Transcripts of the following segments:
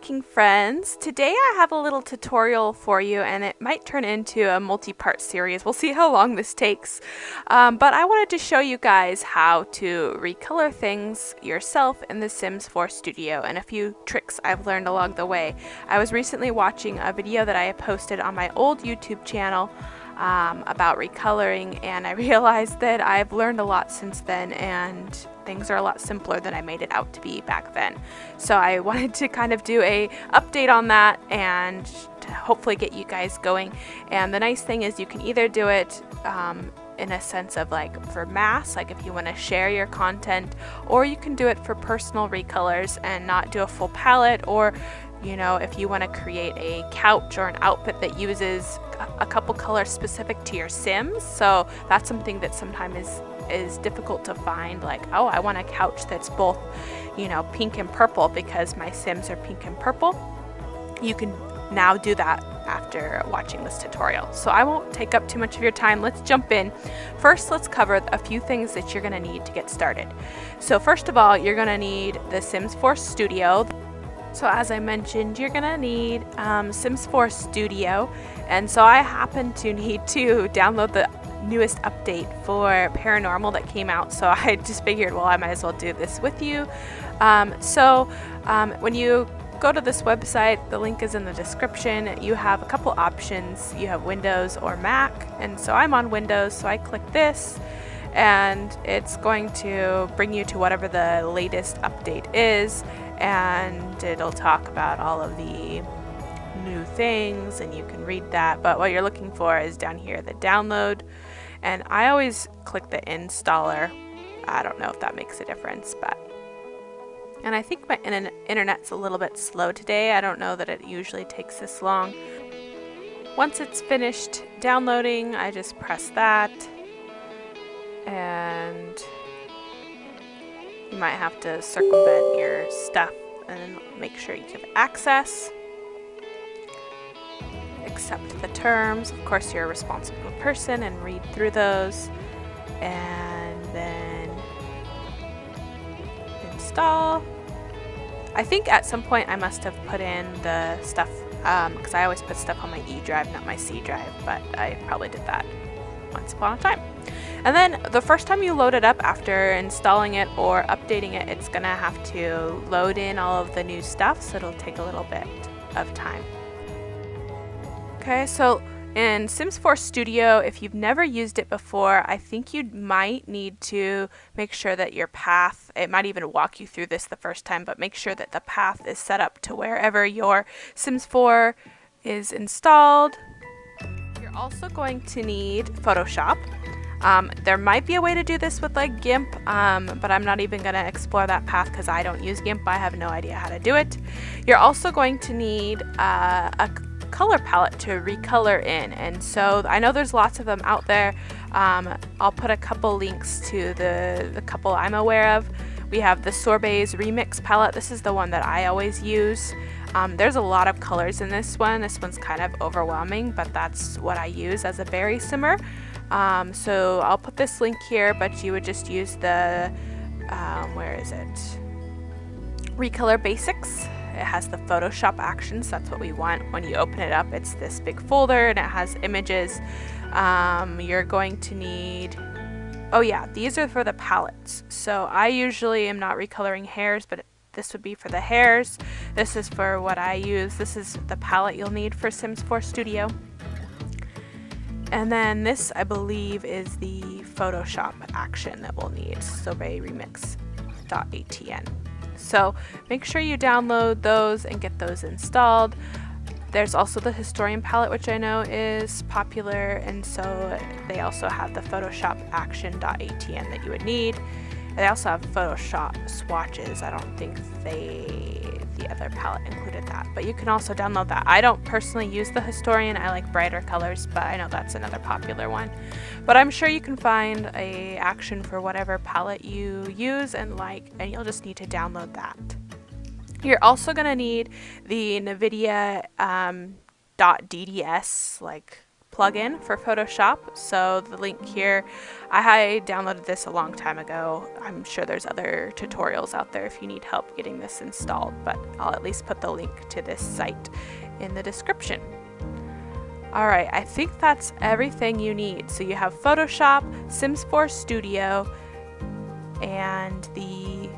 making friends. Today I have a little tutorial for you, and it might turn into a multi-part series. We'll see how long this takes. But I wanted to show you guys how to recolor things yourself in The Sims 4 Studio and a few tricks I've learned along the way. I was recently watching a video that I posted on my old YouTube channel about recoloring, and I realized that I've learned a lot since then, and things are a lot simpler than I made it out to be back then. So I wanted to kind of do a update on that and to hopefully get you guys going. And the nice thing is you can either do it in a sense of like for mass, like if you want to share your content, or you can do it for personal recolors and not do a full palette, or you know, if you want to create a couch or an outfit that uses a couple colors specific to your Sims. So that's something that sometimes is difficult to find, like, oh, I want a couch that's both, you know, pink and purple because my Sims are pink and purple. You can now do that after watching this tutorial. So I won't take up too much of your time. Let's jump in. First, let's cover a few things that you're going to need to get started. So first of all, you're going to need the Sims 4 Studio. So as I mentioned, you're gonna need Sims 4 Studio, and so I happen to need to download the newest update for Paranormal that came out, so I just figured, well, I might as well do this with you. When you go to this website, the link is in the description. You have a couple options. You have Windows or Mac, and so I'm on Windows, so I click this, and it's going to bring you to whatever the latest update is, and it'll talk about all of the new things, and you can read that. But what you're looking for is down here, the download, and I always click the installer. I don't know if that makes a difference, and I think my internet's a little bit slow today. I don't know that it usually takes this long. Once it's finished downloading, I just press that, and you might have to circumvent your stuff and make sure you give access. Accept the terms. Of course, you're a responsible person and read through those. And then install. I think at some point I must have put in the stuff, because I always put stuff on my E drive, not my C drive, but I probably did that once upon a time. And then the first time you load it up after installing it or updating it, it's gonna have to load in all of the new stuff, so it'll take a little bit of time. Okay, so in Sims 4 Studio, if you've never used it before, I think you might need to make sure that your path, it might even walk you through this the first time, but make sure that the path is set up to wherever your Sims 4 is installed. You're also going to need Photoshop. There might be a way to do this with like GIMP, but I'm not even going to explore that path because I don't use GIMP. I have no idea how to do it. You're also going to need a color palette to recolor in, and so I know there's lots of them out there. I'll put a couple links to the couple I'm aware of. We have the Sorbet's Remix palette. This is the one that I always use. There's a lot of colors in this one. This one's kind of overwhelming, but that's what I use as a berry simmer. So I'll put this link here, but you would just use the, where is it? Recolor Basics. It has the Photoshop actions. That's what we want. When you open it up, it's this big folder and it has images. You're going to need, oh yeah, these are for the palettes. So I usually am not recoloring hairs, but this would be for the hairs. This is for what I use. This is the palette you'll need for Sims 4 Studio. And then this, I believe, is the Photoshop action that we'll need, sorbetRemix.atn. So make sure you download those and get those installed. There's also the Historian palette, which I know is popular, and so they also have the Photoshop action.atn that you would need. They also have Photoshop swatches. I don't think the other palette included that, but you can also download that. I don't personally use the Historian. I like brighter colors, but I know that's another popular one. But I'm sure you can find a action for whatever palette you use and like, and you'll just need to download that. You're also going to need the NVIDIA .dds like plugin for Photoshop. So the link here, I downloaded this a long time ago. I'm sure there's other tutorials out there if you need help getting this installed, but I'll at least put the link to this site in the description. Alright, I think that's everything you need. So you have Photoshop, Sims 4 Studio, and the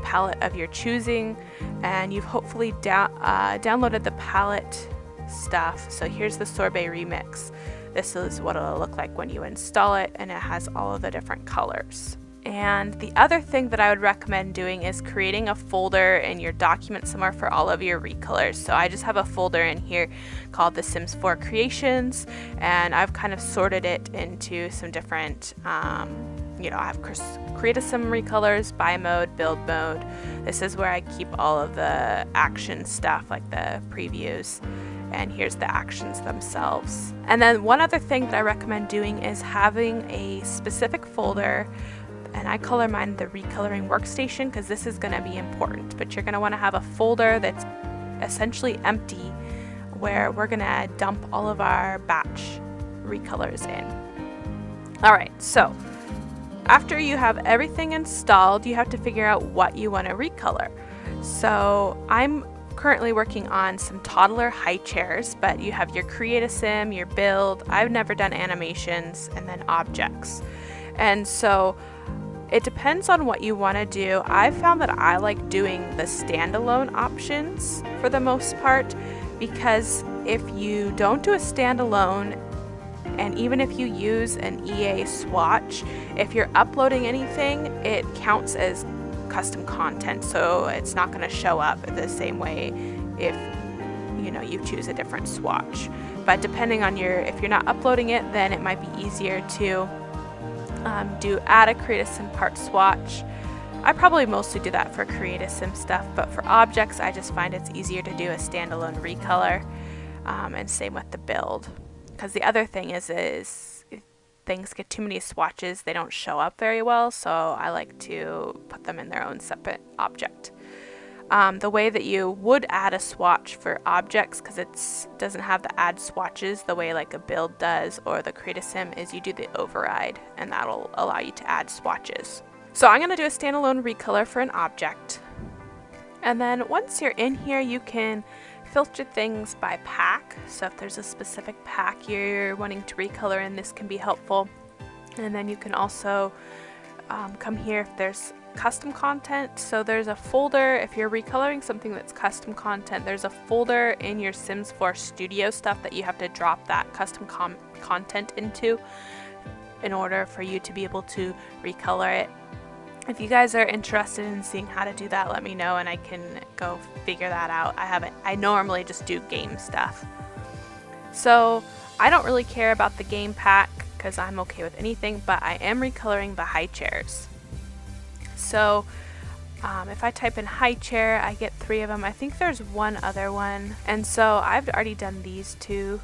palette of your choosing, and you've hopefully downloaded the palette stuff. So here's the Sorbet Remix. This is what it'll look like when you install it, and it has all of the different colors. And the other thing that I would recommend doing is creating a folder in your document somewhere for all of your recolors. So I just have a folder in here called The Sims 4 Creations, and I've kind of sorted it into some different, I've created some recolors, buy mode, build mode. This is where I keep all of the action stuff, like the previews, and here's the actions themselves. And then one other thing that I recommend doing is having a specific folder, and I color mine the recoloring workstation because this is going to be important, but you're going to want to have a folder that's essentially empty where we're going to dump all of our batch recolors in. Alright, so after you have everything installed, you have to figure out what you want to recolor. So I'm currently working on some toddler high chairs, but you have your create a sim, your build, I've never done animations, and then objects. And so it depends on what you want to do. I've found that I like doing the standalone options for the most part, because if you don't do a standalone, and even if you use an EA Swatch, if you're uploading anything, it counts as custom content, so it's not going to show up the same way if you choose a different swatch. But depending on if you're not uploading it, then it might be easier to add a create a sim part swatch. I probably mostly do that for create a sim stuff, but for objects I just find it's easier to do a standalone recolor, and same with the build. Because the other thing is if things get too many swatches, they don't show up very well, so I like to put them in their own separate object. The way that you would add a swatch for objects, because it doesn't have the add swatches the way like a build does or the create a sim, is you do the override, and that'll allow you to add swatches. So I'm going to do a standalone recolor for an object. And then once you're in here, you can filter things by pack. So if there's a specific pack you're wanting to recolor in, this can be helpful. And then you can also come here if there's custom content. So there's a folder, if you're recoloring something that's custom content, there's a folder in your Sims 4 Studio stuff that you have to drop that custom content into in order for you to be able to recolor it. If you guys are interested in seeing how to do that, let me know and I can go figure that out. I normally just do game stuff. So I don't really care about the game pack because I'm okay with anything, but I am recoloring the high chairs. So if I type in high chair, I get 3 of them. I think there's one other one. And so I've already done these 2.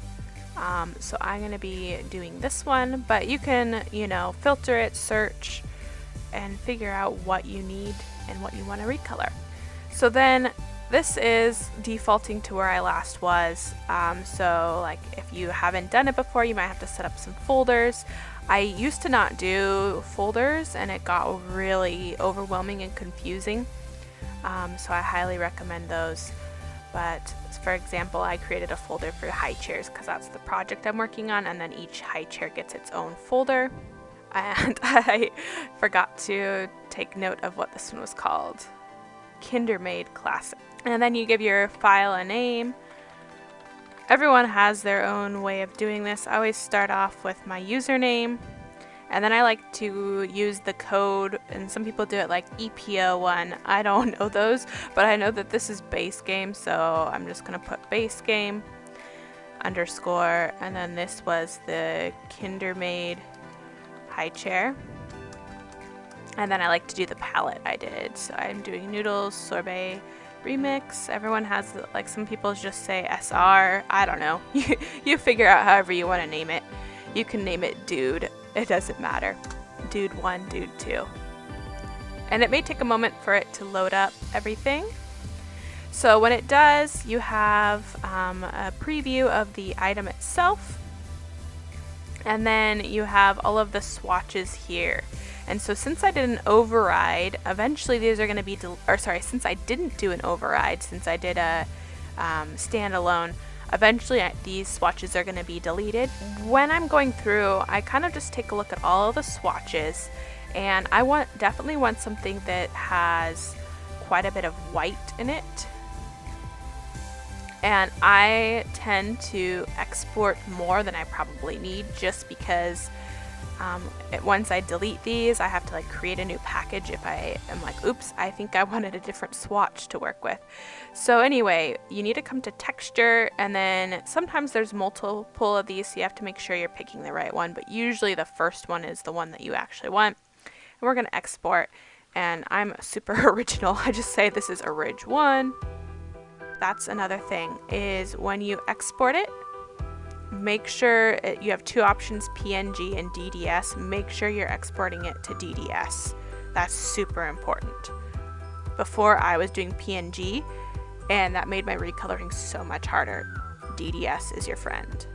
So I'm going to be doing this one, but you can, filter it, search, and figure out what you need and what you want to recolor. So then this is defaulting to where I last was. So like if you haven't done it before, you might have to set up some folders. I used to not do folders and it got really overwhelming and confusing. So I highly recommend those. But for example, I created a folder for high chairs because that's the project I'm working on, and then each high chair gets its own folder. And I forgot to take note of what this one was called. Kindermaid Classic. And then you give your file a name. Everyone has their own way of doing this. I always start off with my username, and then I like to use the code, and some people do it like EPO1. I don't know those, but I know that this is base game, so I'm just gonna put base game _ and then this was the Kindermaid high chair. And then I like to do the palette I did. So I'm doing noodles, sorbet, remix. Everyone has, like, some people just say SR. I don't know. You figure out however you want to name it. You can name it Dude. It doesn't matter. Dude 1, Dude 2. And it may take a moment for it to load up everything. So when it does, you have a preview of the item itself. And then you have all of the swatches here. And so since I did an override, eventually these are going to be, since I didn't do an override, since I did a standalone, eventually these swatches are going to be deleted. When I'm going through, I kind of just take a look at all of the swatches, and I definitely want something that has quite a bit of white in it. And I tend to export more than I probably need, just because once I delete these, I have to like create a new package if I am like, oops, I think I wanted a different swatch to work with. So anyway, you need to come to texture, and then sometimes there's multiple of these, so you have to make sure you're picking the right one, but usually the first one is the one that you actually want. And we're going to export, and I'm super original. I just say this is Orig 1. That's another thing, is when you export it, make sure you have two options, PNG and DDS. Make sure you're exporting it to DDS. That's super important. Before I was doing PNG, and that made my recoloring so much harder. DDS is your friend.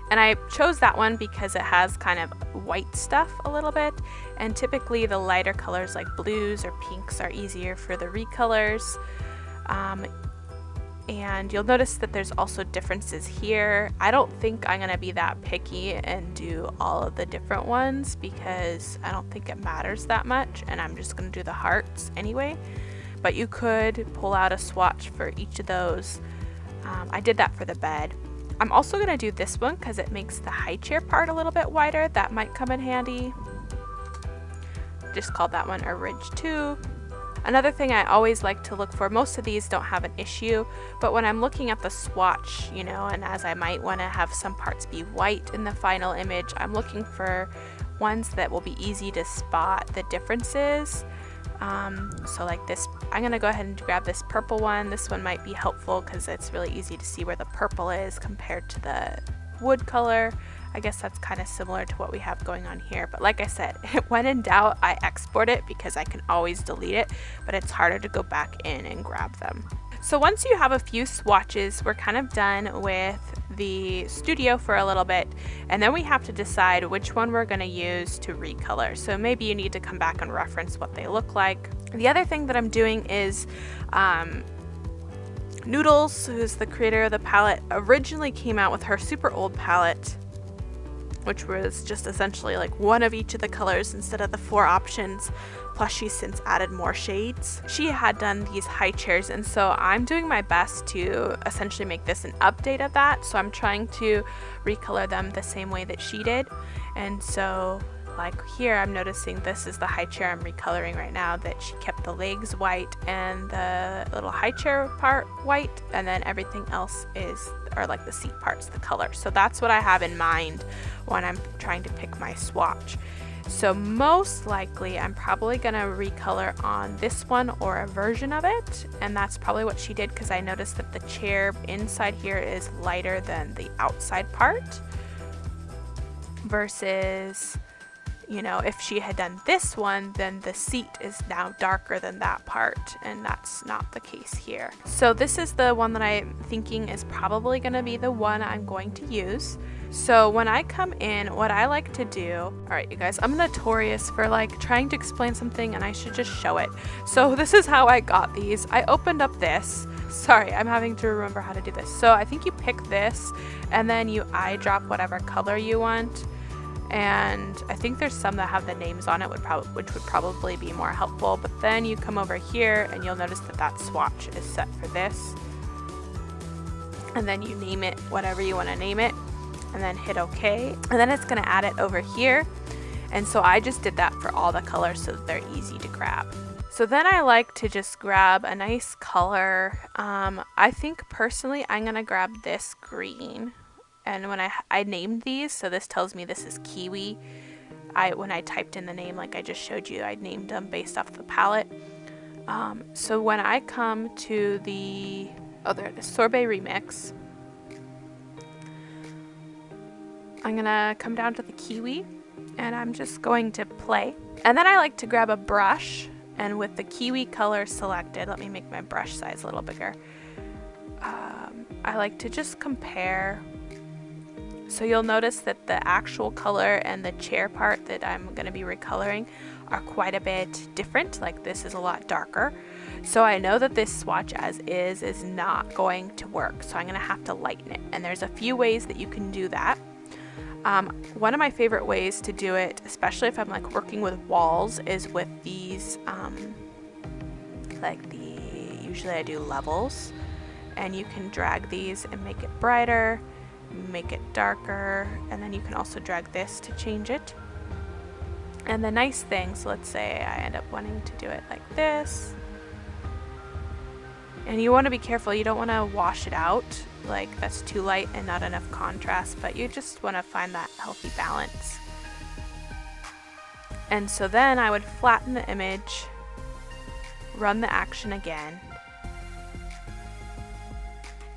And I chose that one because it has kind of white stuff a little bit, and typically the lighter colors like blues or pinks are easier for the recolors. And you'll notice that there's also differences here. I don't think I'm going to be that picky and do all of the different ones because I don't think it matters that much, and I'm just going to do the hearts anyway. But you could pull out a swatch for each of those. I did that for the bed. I'm also going to do this one because it makes the high chair part a little bit wider. That might come in handy. Just called that one Orig 2. Another thing I always like to look for, most of these don't have an issue, but when I'm looking at the swatch, you know, and as I might want to have some parts be white in the final image, I'm looking for ones that will be easy to spot the differences. So like this, I'm going to go ahead and grab this purple one. This one might be helpful because it's really easy to see where the purple is compared to the wood color. I guess that's kind of similar to what we have going on here, but like I said, when in doubt, I export it because I can always delete it, but it's harder to go back in and grab them. So once you have a few swatches, we're kind of done with the studio for a little bit, and then we have to decide which one we're going to use to recolor. So maybe you need to come back and reference what they look like. The other thing that I'm doing is Noodles, who's the creator of the palette, originally came out with her super old palette, which was just essentially like one of each of the colors instead of the 4 options, plus she's since added more shades. She had done these high chairs, and so I'm doing my best to essentially make this an update of that. So I'm trying to recolor them the same way that she did. And so like here, I'm noticing this is the high chair I'm recoloring right now, that she kept the legs white and the little high chair part white, and then everything else are like the seat parts, the color. So that's what I have in mind when I'm trying to pick my swatch. So most likely I'm probably going to recolor on this one or a version of it, and that's probably what she did because I noticed that the chair inside here is lighter than the outside part versus, you know, if she had done this one, then the seat is now darker than that part, and that's not the case here. So this is the one that I'm thinking is probably going to be the one I'm going to use. So when I come in, what I like to do, all right, you guys, I'm notorious for like trying to explain something and I should just show it. So this is how I got these. I opened up this. Sorry, I'm having to remember how to do this. So I think you pick this and then you eyedrop whatever color you want. And I think there's some that have the names on it, which would probably be more helpful. But then you come over here and you'll notice that that swatch is set for this. And then you name it whatever you want to name it, and then hit OK. And then it's going to add it over here. And so I just did that for all the colors so that they're easy to grab. So then I like to just grab a nice color. I think personally I'm going to grab this green. And when I named these, so this tells me this is kiwi. When I typed in the name like I just showed you, I named them based off the palette. So when I come to the Sorbet Remix, I'm gonna come down to the kiwi and I'm just going to play. And then I like to grab a brush, and with the kiwi color selected, let me make my brush size a little bigger. I like to just compare. So you'll notice that the actual color and the chair part that I'm going to be recoloring are quite a bit different. Like this is a lot darker. So I know that this swatch as is not going to work. So I'm going to have to lighten it. And there's a few ways that you can do that. One of my favorite ways to do it, especially if I'm like working with walls, is with these, usually I do levels, and you can drag these and make it brighter, make it darker, and then you can also drag this to change it. And the nice thing, so let's say I end up wanting to do it like this, and you want to be careful, you don't want to wash it out, like that's too light and not enough contrast, but you just want to find that healthy balance. And so then I would flatten the image, run the action again,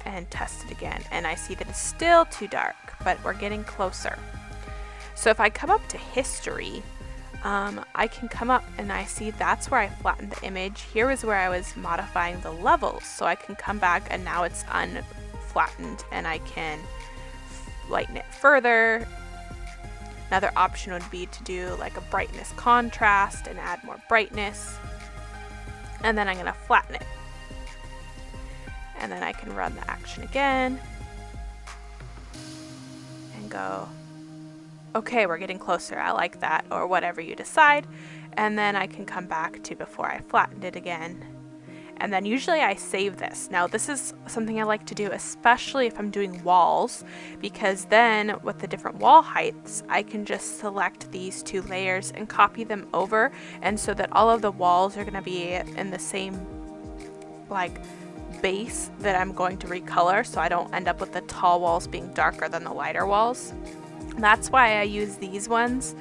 and test it again, and I see that it's still too dark, but we're getting closer. So if I come up to history, I can come up and I see that's where I flattened the image. Here is where I was modifying the levels, so I can come back and now it's unflattened and I can lighten it further. Another option would be to do like a brightness contrast and add more brightness, and then I'm going to flatten it. And then I can run the action again and go, okay, we're getting closer, I like that, or whatever you decide. And then I can come back to before I flattened it again. And then usually I save this. Now this is something I like to do, especially if I'm doing walls, because then with the different wall heights, I can just select these two layers and copy them over, and so that all of the walls are going to be in the same like base that I'm going to recolor, so I don't end up with the tall walls being darker than the lighter walls. That's why I use these ones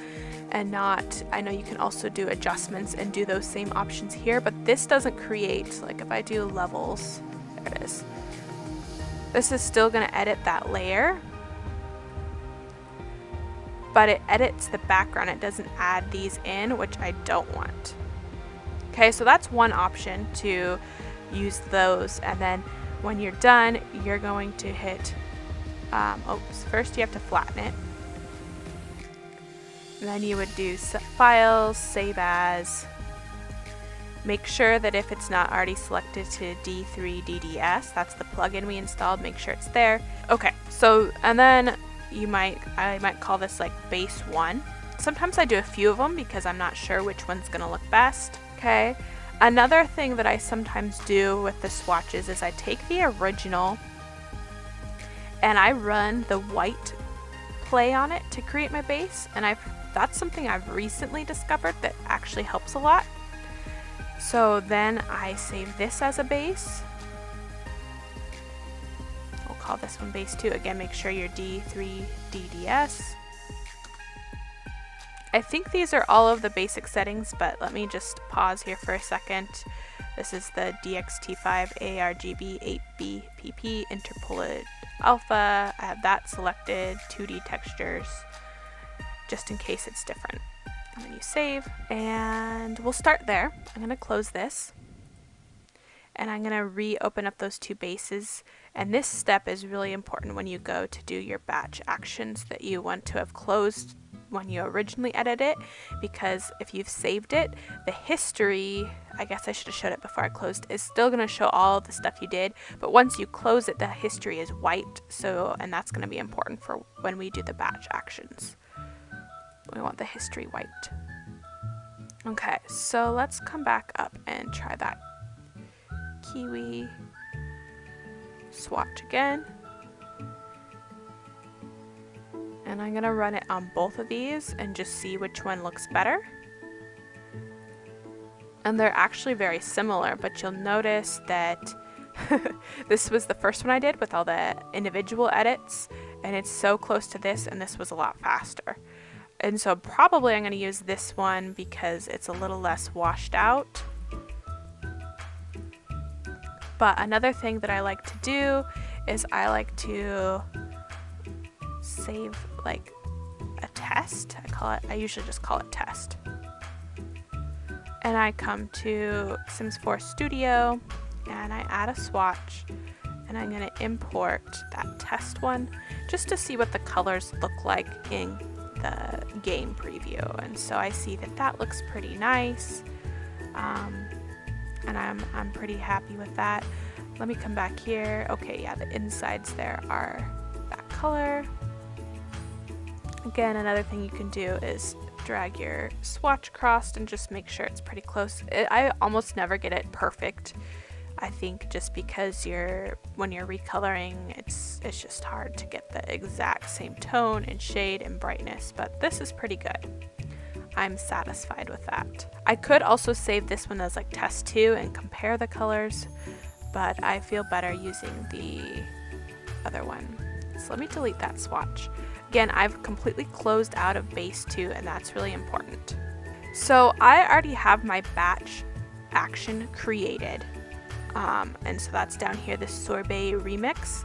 and not, I know you can also do adjustments and do those same options here, but this doesn't create, like if I do levels, there it is, this is still going to edit that layer, but it edits the background, it doesn't add these in, which I don't want. Okay, so that's one option, to use those, and then when you're done, you're going to hit, first you have to flatten it. And then you would do files, save as, make sure that if it's not already selected to D3DDS, that's the plugin we installed, make sure it's there. Okay, so, and then I might call this like base 1. Sometimes I do a few of them because I'm not sure which one's gonna look best. Okay, another thing that I sometimes do with the swatches is I take the original and I run the white play on it to create my base, and that's something I've recently discovered that actually helps a lot. So then I save this as a base. We'll call this one base 2. Again, make sure you're D3DDS. I think these are all of the basic settings, but let me just pause here for a second. This is the DXT5 ARGB 8B PP Alpha. I have that selected, 2D textures, just in case it's different. And then you save, and we'll start there. I'm going to close this, and I'm going to reopen up those two bases. And this step is really important when you go to do your batch actions that you want to have closed when you originally edit it, because if you've saved it, the history, I guess I should have showed it before I closed, is still going to show all the stuff you did, but once you close it, the history is white, so, and that's going to be important for when we do the batch actions. We want the history white. Okay, so let's come back up and try that Kiwi swatch again. And I'm going to run it on both of these and just see which one looks better. And they're actually very similar, but you'll notice that this was the first one I did with all the individual edits, and it's so close to this, and this was a lot faster. And so probably I'm going to use this one because it's a little less washed out. But another thing that I like to do is I like to save like a test. I usually just call it test. And I come to Sims 4 Studio and I add a swatch, and I'm going to import that test one just to see what the colors look like in the game preview. And so I see that that looks pretty nice, and I'm pretty happy with that. Let me come back here. Okay, yeah, the insides there are that color. Again, another thing you can do is drag your swatch across and just make sure it's pretty close. I almost never get it perfect. I think just because when you're recoloring, it's just hard to get the exact same tone and shade and brightness, but this is pretty good. I'm satisfied with that. I could also save this one as like test 2 and compare the colors, but I feel better using the other one. So let me delete that swatch. Again, I've completely closed out of base 2, and that's really important. So I already have my batch action created. And so that's down here, the sorbet remix,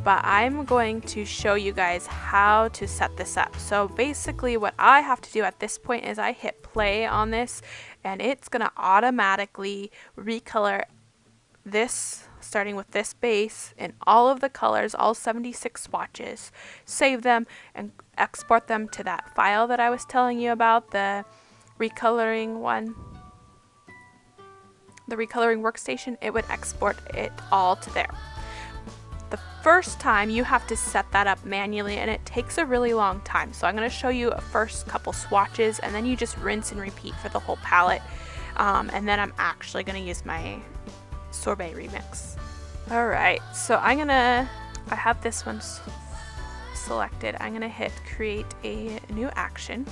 but I'm going to show you guys how to set this up. So basically what I have to do at this point is I hit play on this, and it's gonna automatically recolor this, starting with this base in all of the colors, all 76 swatches, save them and export them to that file that I was telling you about, the recoloring one. The recoloring workstation, it would export it all to there. The first time you have to set that up manually, and it takes a really long time. So I'm going to show you a first couple swatches, and then you just rinse and repeat for the whole palette. And then I'm actually going to use my sorbet remix. All right, so I have this one selected. I'm going to hit create a new action.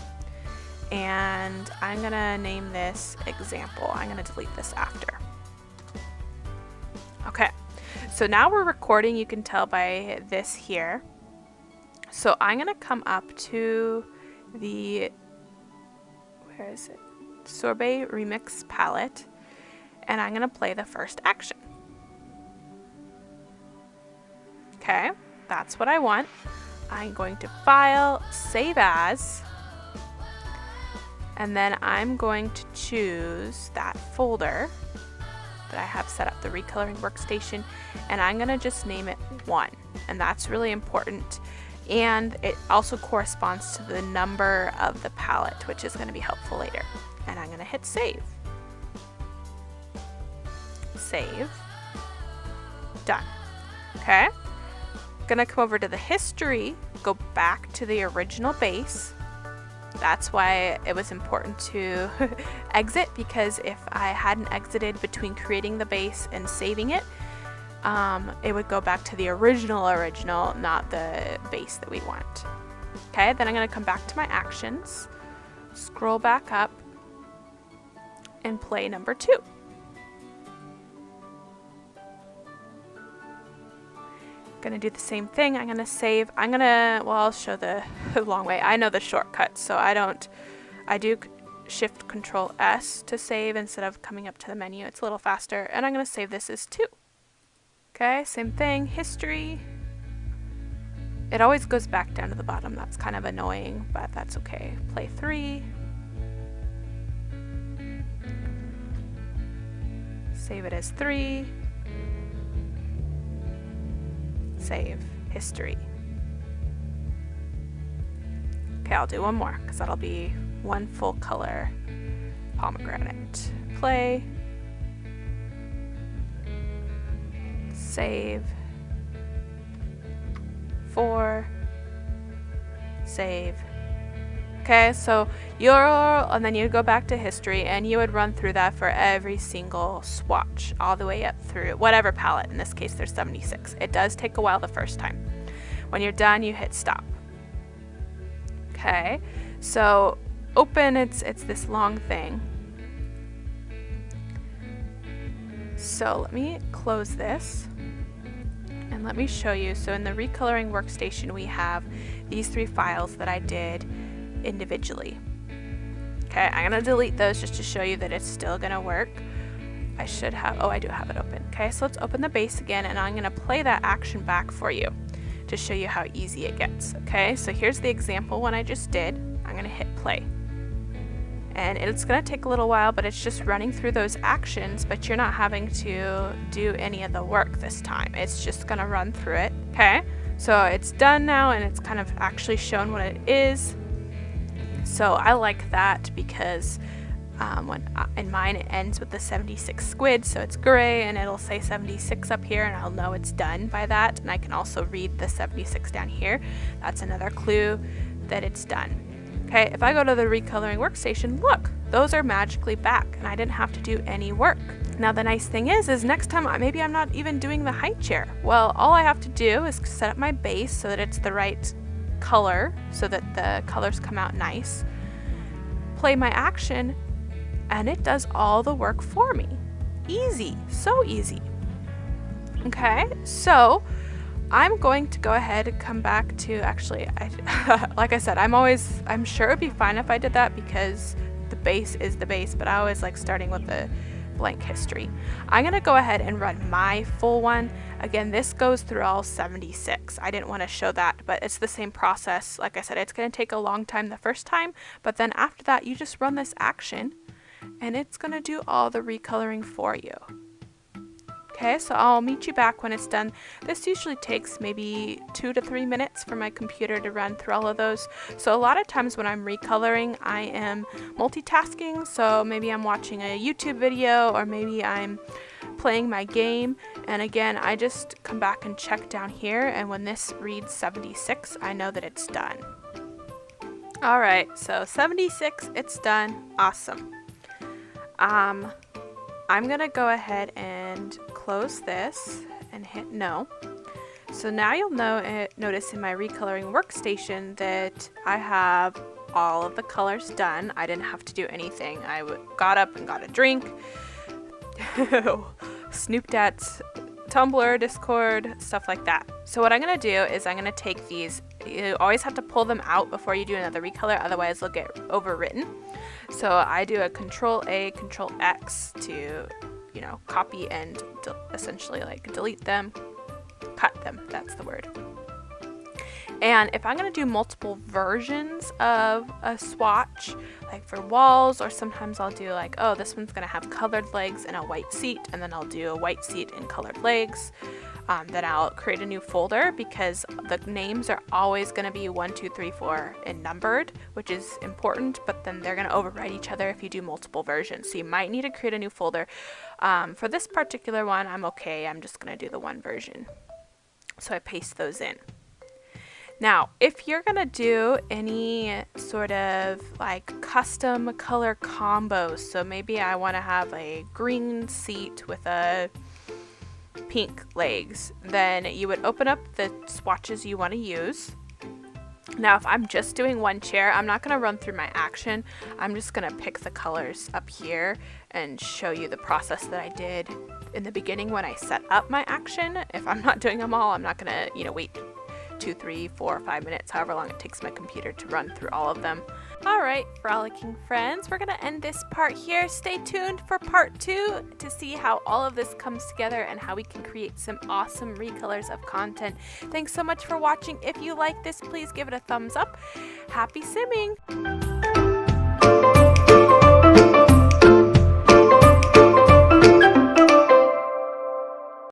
And I'm gonna name this example. I'm gonna delete this after. Okay, so now we're recording, you can tell by this here. So I'm gonna come up to the, where is it? Sorbet Remix palette, and I'm gonna play the first action. Okay, that's what I want. I'm going to File, Save As, and then I'm going to choose that folder that I have set up, the recoloring workstation, and I'm gonna just name it 1. And that's really important. And it also corresponds to the number of the palette, which is gonna be helpful later. And I'm gonna hit save. Save. Done. Okay. Gonna come over to the history, go back to the original base. That's why it was important to exit, because if I hadn't exited between creating the base and saving it, it would go back to the original, not the base that we want. Okay, then I'm going to come back to my actions, scroll back up, and play number 2. Gonna do the same thing. I'm gonna save. I'll show the long way. I know the shortcut, so I do Shift Control S to save instead of coming up to the menu. It's a little faster, and I'm gonna save this as 2. Okay, same thing, history. It always goes back down to the bottom. That's kind of annoying, but that's okay. Play 3. Save it as 3. Save history. Okay, I'll do one more because that'll be 1 full color pomegranate. Play. Save. 4. Save. Okay, so and then you go back to history, and you would run through that for every single swatch, all the way up through whatever palette. In this case, there's 76. It does take a while the first time. When you're done, you hit stop. Okay, so open, it's this long thing. So let me close this, and let me show you. So in the recoloring workstation, we have these 3 files that I did individually. Okay, I'm gonna delete those just to show you that it's still gonna work. I do have it open. Okay, so let's open the base again, and I'm gonna play that action back for you to show you how easy it gets. Okay, so here's the example one I just did. I'm gonna hit play, and it's gonna take a little while, but it's just running through those actions, but you're not having to do any of the work this time. It's just gonna run through it. Okay, So it's done now, and it's kind of actually shown what it is. So I like that because in mine it ends with the 76 squid, so it's gray and it'll say 76 up here, and I'll know it's done by that. And I can also read the 76 down here. That's another clue that it's done. Okay, if I go to the recoloring workstation, look, those are magically back and I didn't have to do any work. Now the nice thing is next time maybe I'm not even doing the height chair. Well, all I have to do is set up my base so that it's the right color, so that the colors come out nice, play my action, and it does all the work for me. Easy, so easy. Okay, so I'm going to go ahead and come back to, actually, like I said, I'm sure it'd be fine if I did that because the base is the base, but I always like starting with the blank history. I'm gonna go ahead and run my full one. Again, this goes through all 76. I didn't want to show that, but it's the same process. Like I said, it's gonna take a long time the first time, but then after that, you just run this action and it's gonna do all the recoloring for you. Okay, so I'll meet you back when it's done. This usually takes maybe 2 to 3 minutes for my computer to run through all of those. So a lot of times when I'm recoloring, I am multitasking. So maybe I'm watching a YouTube video, or maybe I'm playing my game. And again, I just come back and check down here. And when this reads 76, I know that it's done. All right, so 76, it's done. Awesome. I'm gonna go ahead and close this and hit no. So now you'll notice in my recoloring workstation that I have all of the colors done. I didn't have to do anything. I got up and got a drink, snooped at Tumblr, Discord, stuff like that. So what I'm gonna do is I'm gonna take these. You always have to pull them out before you do another recolor, otherwise they'll get overwritten. So I do a Control-A, Control-X to, copy and essentially like delete them, cut them, that's the word. And if I'm going to do multiple versions of a swatch, like for walls, or sometimes I'll do like, oh, this one's going to have colored legs and a white seat, and then I'll do a white seat and colored legs. Then I'll create a new folder because the names are always going to be 1, 2, 3, 4 and numbered, which is important, but then they're going to overwrite each other if you do multiple versions. So you might need to create a new folder. For this particular one, I'm okay. I'm just going to do the one version. So I paste those in. Now, if you're going to do any sort of like custom color combos, so maybe I want to have a green seat with a pink legs, then you would open up the swatches you want to use. Now, if I'm just doing one chair, I'm not going to run through my action. I'm just going to pick the colors up here and show you the process that I did in the beginning when I set up my action. If I'm not doing them all, I'm not going to, wait 2, 3, 4, 5 minutes, however long it takes my computer to run through all of them. All right, frolicking friends, we're going to end this part here. Stay tuned for part 2 to see how all of this comes together and how we can create some awesome recolors of content. Thanks so much for watching. If you like this, please give it a thumbs up. Happy simming!